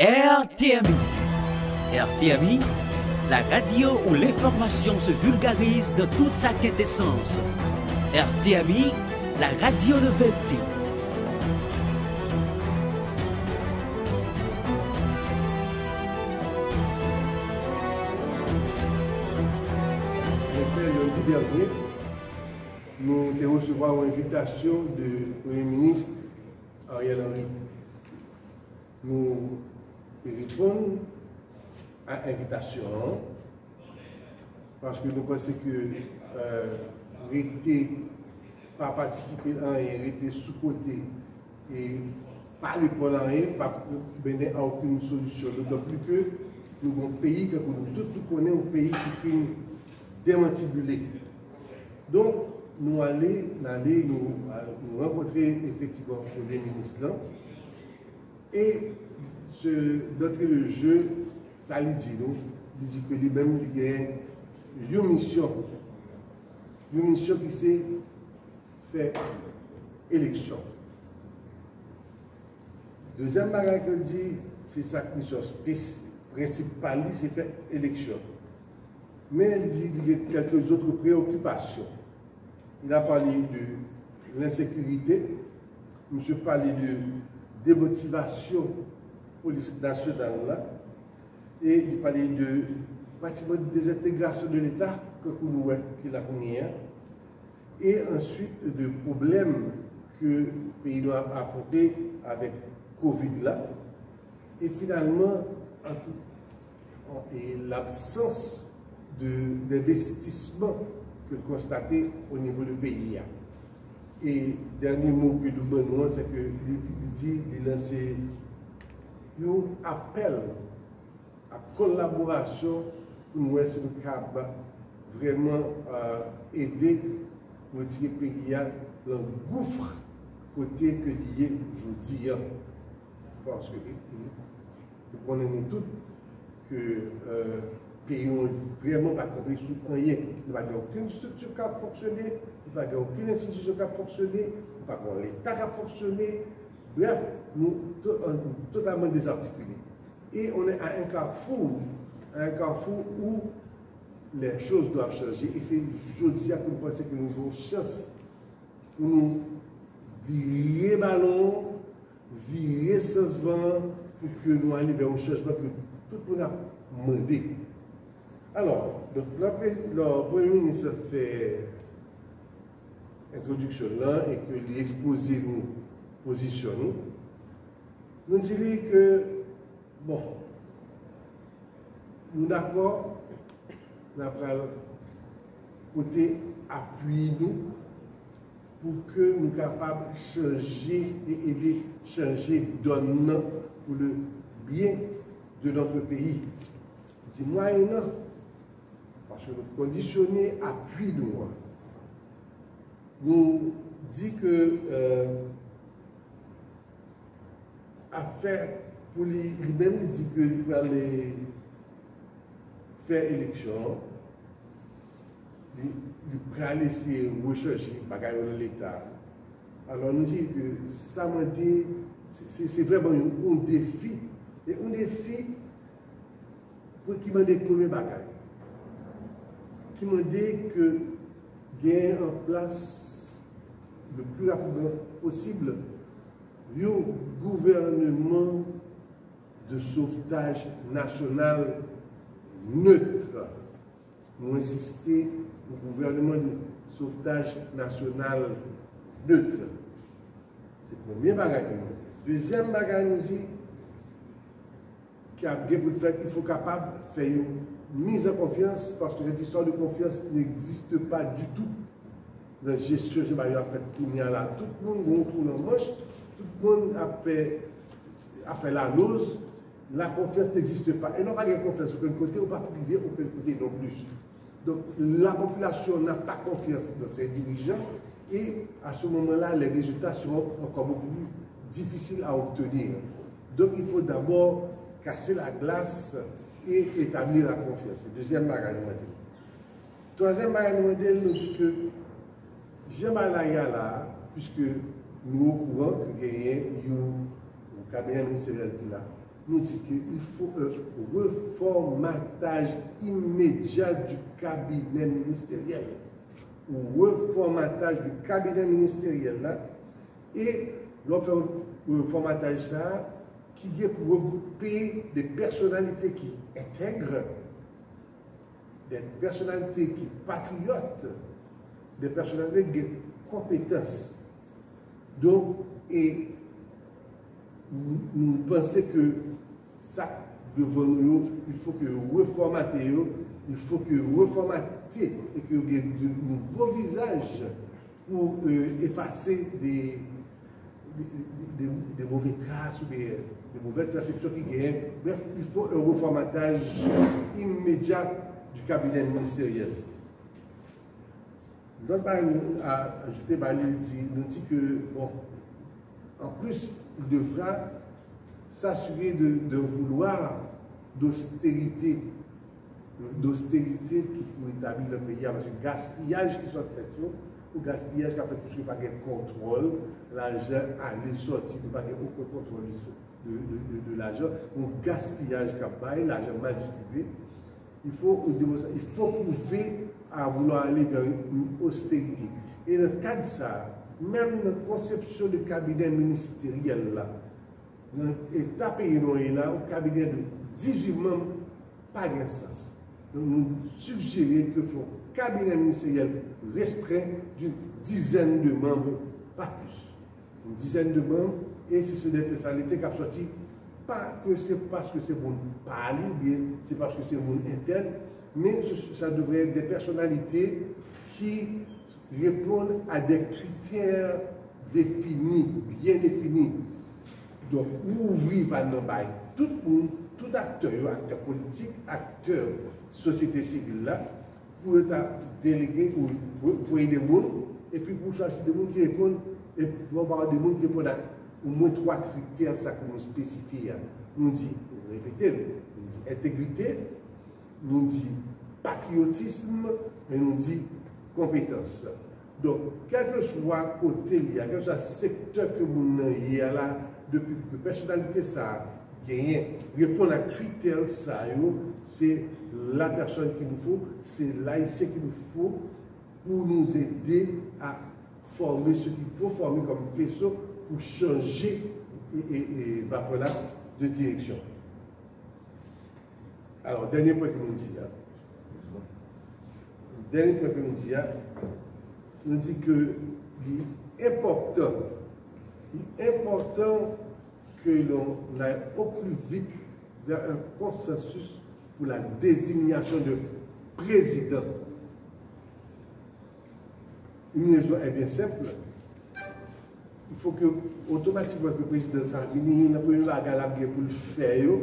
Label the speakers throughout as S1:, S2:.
S1: RTMI. RTMI, la radio où l'information se vulgarise dans toute sa quintessence. RTMI, la radio de vérité.
S2: Lundi dernier, nous recevons une invitation du Premier ministre Ariel Henry. Nous répondons à l'invitation parce que nous pensons que rester pas participer à rien, rester sous-côté et pas répondre à rien, pas mener à aucune solution. D'autant plus que nous avons un pays que nous tous connaissons, un pays qui finit démantibulé. Donc, nous allons nous rencontrer effectivement le Premier ministre là. Et d'entrée de jeu, ça lui dit, il dit que lui-même, il a une mission qui c'est faire élection. Deuxième bagage qu'il dit, c'est sa mission principale, c'est faire élection. Mais il dit qu'il y a quelques autres préoccupations. Il a parlé de l'insécurité, M. parlé de démotivation police nationale là, et il parlait de pratiquement de désintégration de l'État qu'il a connu, et ensuite de problèmes que le pays doit affronter avec Covid là, et finalement l'absence d'investissement que constaté au niveau du pays. Et dernier mot que nous donnons, c'est qu'il lance un appel à collaboration pour nous être capable vraiment aider pour retirer le pays dans le gouffre côté que lié aujourd'hui. Parce que nous connaissons tous que le pays n'a vraiment pas compris sur rien. Il n'y a aucune structure qui a fonctionné, il n'y a aucune institution qui a fonctionné, il n'y a pas l'État qui a fonctionné. Bref, nous sommes totalement désarticulés. Et on est à un carrefour où les choses doivent changer. Et c'est aujourd'hui que nous pensons que nous avons chance pour nous virer ballon, virer sans vent, pour que nous allions vers un changement que tout le monde a demandé. Alors, le Premier ministre fait introduction là et que lui exposer nos positions. Nous disons que, bon, nous d'accord, nous avons côté appui nous pour que nous soyons capables de changer et aider changer donne pour le bien de notre pays. Dis-moi, non. Parce que nous conditionnons appui de moi. Nous disons que affaire pour lui-même, il dit qu'il va aller faire élection, il va laisser rechercher de l'État. Alors nous disons que ça m'a dit, c'est vraiment un défi. Et un défi pour qui m'a dit le premier bagage. Qui m'a dit que gagner en place le plus rapidement possible un gouvernement de sauvetage national neutre. Nous insistons au gouvernement de sauvetage national neutre. C'est le premier bagage. Deuxième bagage, nous dit qu'il faut capable de faire une mise en confiance parce que cette histoire de confiance n'existe pas du tout dans la gestion de la tout le monde tourne en manche, tout le monde a fait la lose, la confiance n'existe pas. Et non pas de confiance aucun côté, ou pas privé aucun côté non plus. Donc la population n'a pas confiance dans ses dirigeants et à ce moment-là, les résultats seront encore beaucoup plus difficiles à obtenir. Donc il faut d'abord casser la glace et établir la confiance. Deuxième bagage. Troisième bagage, nous dit que Jean-Marie là, puisque nous au courant que gagné un cabinet ministériel là, nous dit qu'il faut un reformatage immédiat du cabinet ministériel. Un reformatage du cabinet ministériel là, et l'on fait un reformatage ça qui est pour regrouper des personnalités qui intègrent, des personnalités qui patriotent, des personnalités qui ont compétences. Donc, et nous pensons que ça, devant nous, il faut que reformater, il faut que reformater et que de nouveaux visages pour effacer des mauvaises traces ou des mauvaises perceptions qui gagnent. Bref, il faut un reformatage immédiat du cabinet ministériel. Nous avons ajouté, nous dit que, bon, en plus, il devra s'assurer de vouloir d'austérité qui pour établir le pays, parce que le gaspillage qui sont faits, le gaspillage qui a fait tout ce qui n'est pas de contrôle, l'argent allait sortir, il n'y a pas aucun contrôle de l'argent, le gaspillage qui a fait, l'argent mal distribué. Il faut prouver à vouloir aller vers une austérité. Et dans le cas de ça, même la conception du cabinet ministériel là, dans l'État pays là, au cabinet de 18 membres, pas de sens. Donc nous suggérons qu'il faut un cabinet ministériel restreint d'une dizaine de membres, pas plus. Une dizaine de membres, et si ce sont des personnalités qui ont sorti, pas que c'est parce que c'est bon parler, bien c'est parce que c'est bon interne, mais ça devrait être des personnalités qui répondent à des critères définis, bien définis. Donc, ouvrir par nos bails, tout acteur politique, acteur société civile là, pour être délégué ou pour aider des gens, et puis pour choisir des gens qui répondent, et pour avoir des gens qui répondent à au moins 3 critères ça que nous spécifions. Nous dit, répétez, nous dit intégrité, nous dit patriotisme, et nous dit compétence. Donc, quel que soit côté, quel que soit secteur que vous avez là, depuis que personnalité ça gagne, répondre à critères ça, c'est la personne qu'il nous faut, c'est l'haïtien qu'il nous faut pour nous aider à former ce qu'il faut former comme vaisseau pour changer et voilà, de direction. Alors, dernier point que nous dit, nous dit que l'important que l'on aille au plus vite vers un consensus pour la désignation de président. Une raison est bien simple. Il faut que automatiquement que le président Savini, la première bagarre pour le faire,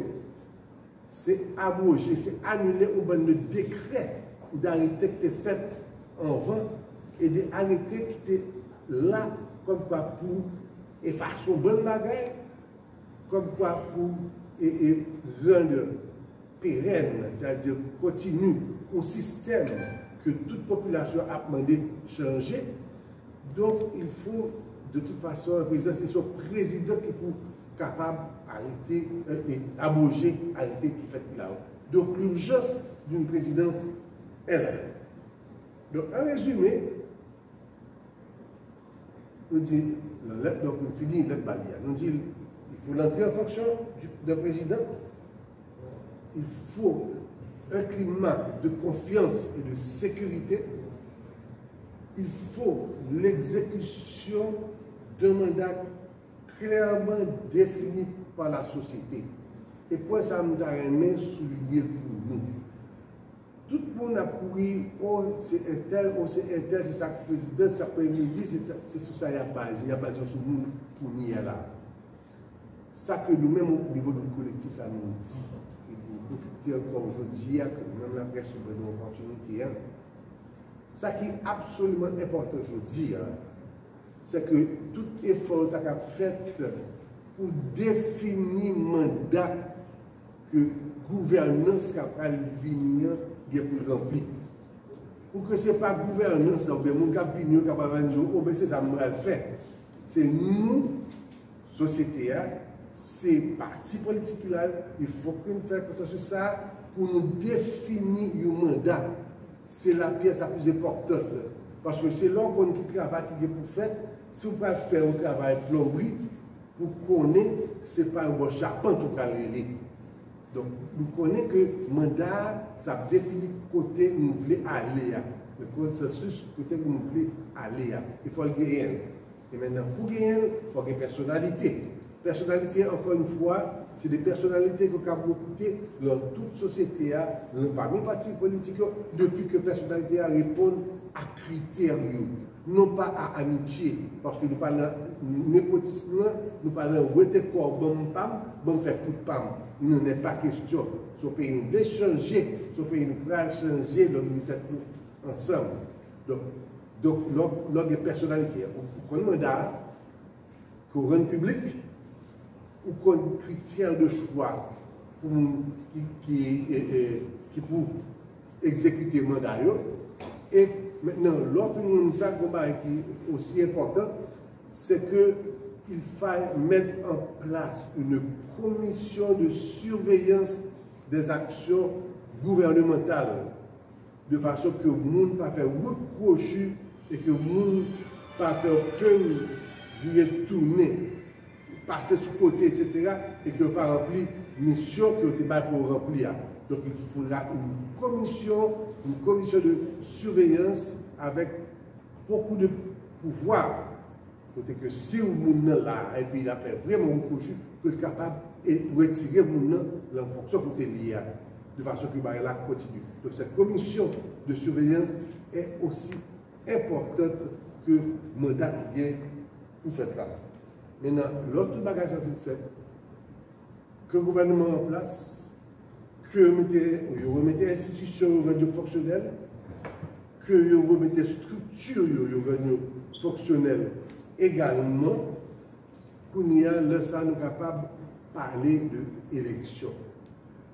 S2: c'est abroger, c'est annuler au bon de décret ou d'arrêter qui était fait en vent et d'arrêter qui était là comme quoi pour effacer une bonne bagarre, comme quoi pour rendre pérenne, c'est-à-dire continue au système que toute population a demandé de changer. Donc il faut de toute façon, le président, c'est son président qui est capable d'arrêter et abroger, arrêter qui fait là-haut. Donc l'urgence d'une présidence est là. Donc en résumé, nous dit, donc on finit notre barrière. Nous dit, il faut l'entrée en fonction d'un président. Il faut un climat de confiance et de sécurité. Il faut l'exécution d'un mandat clairement défini par la société. Et pour ça, nous avons souligné pour nous. Tout le monde a couru, oh, c'est un tel, c'est ça que le président, ça peut midi, c'est sur ça qu'il y a base, il y a base sur nous pour nous là. Ça que nous-mêmes au niveau du collectif, là, nous dit, et nous profitons encore aujourd'hui, que nous-mêmes la presse sur une opportunité. Ce qui est absolument important aujourd'hui, c'est que tout effort que fait pour définir le mandat que la gouvernance va venir pour remplir. Pour que ce n'est pas la gouvernance, ou bien mon cap venir capable de dire, oh, mais c'est ça que je vais faire. C'est nous, société, c'est parti politique là, il faut que nous fassions consensus ça pour nous définir un mandat. C'est la pièce la plus importante. Parce que c'est l'organe qui travaille qui est pour faire. Si vous pouvez faire un travail plomberie, pour connaître, ce n'est pas un bon charpente au calendrier. Donc, nous connaissons que le mandat, ça définit côté nous voulons aller. Le consensus, côté nous voulons aller. Il faut le gagner. Et maintenant, pour gagner, il faut une personnalité. Personnalité, encore une fois, c'est des personnalités que vous écoutez dans toute société, parmi les partis politiques, depuis que la personnalité répond à critères, non pas à amitié. Parce que nous parlons de népotisme, nous parlons de corps, bon faire coup de pam. Il n'en est pas question. Ce pays nous veut changer, ce pays nous va changer, donc nous sommes ensemble. Donc, lors des personnalités, on a un mandat, qu'on rend public, ou qu'on critère de choix qui pour exécuter le mandat. Et maintenant, l'autre qui est aussi important, c'est qu'il faille mettre en place une commission de surveillance des actions gouvernementales, de façon que le monde ne va pas faire reproche et que le monde ne va pas faire aucun tourner, passer sur côté, etc., et que pas remplir mission que tu vas pour remplir. Donc il faudra une commission de surveillance avec beaucoup de pouvoir. Côté que si le monde là, et puis il a fait vraiment reproche, que est capable de retirer le monde en fonction de côté lié, de façon que là continue. Donc cette commission de surveillance est aussi importante que le mandat qui vient pour faire là. Maintenant, l'autre bagage à faire, que le gouvernement en place, que vous remettez l'institution fonctionnelle, que vous remettez structure fonctionnelle également, qu'on y a là, ça nous capable de parler d'élection.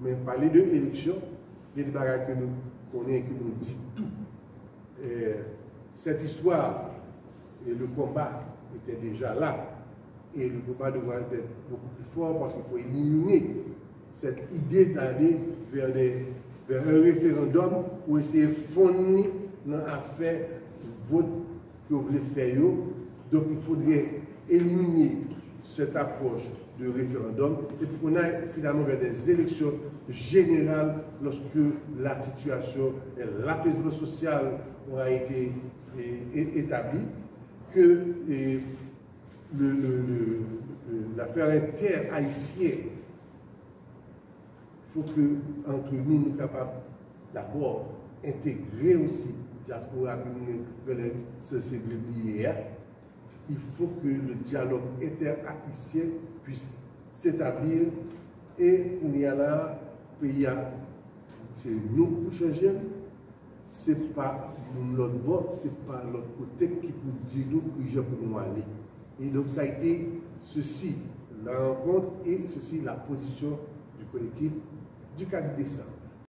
S2: Mais parler d'élection, il y a des bagages que nous connaissons, que nous dit tout. Et cette histoire et le combat étaient déjà là. Et le combat devra être beaucoup plus fort parce qu'il faut éliminer cette idée d'aller vers un référendum pour essayer de fournir dans l'affaire vote que vous voulez faire. Donc il faudrait éliminer cette approche de référendum et puis qu'on aille finalement vers des élections générales lorsque la situation et l'apaisement social aura été établi, que l'affaire inter-haïtienne, il faut que entre nous, nous soyons capables d'abord intégrer aussi la diaspora que nous sensibiliser. Il faut que le dialogue inter-haïtien puisse s'établir et il y a là, pays, c'est nous pour changer, ce n'est pas l'autre bord, ce n'est pas l'autre côté qui nous dit nous pour nous aller. Et donc ça a été ceci, la rencontre et ceci, la position du collectif du 4 décembre.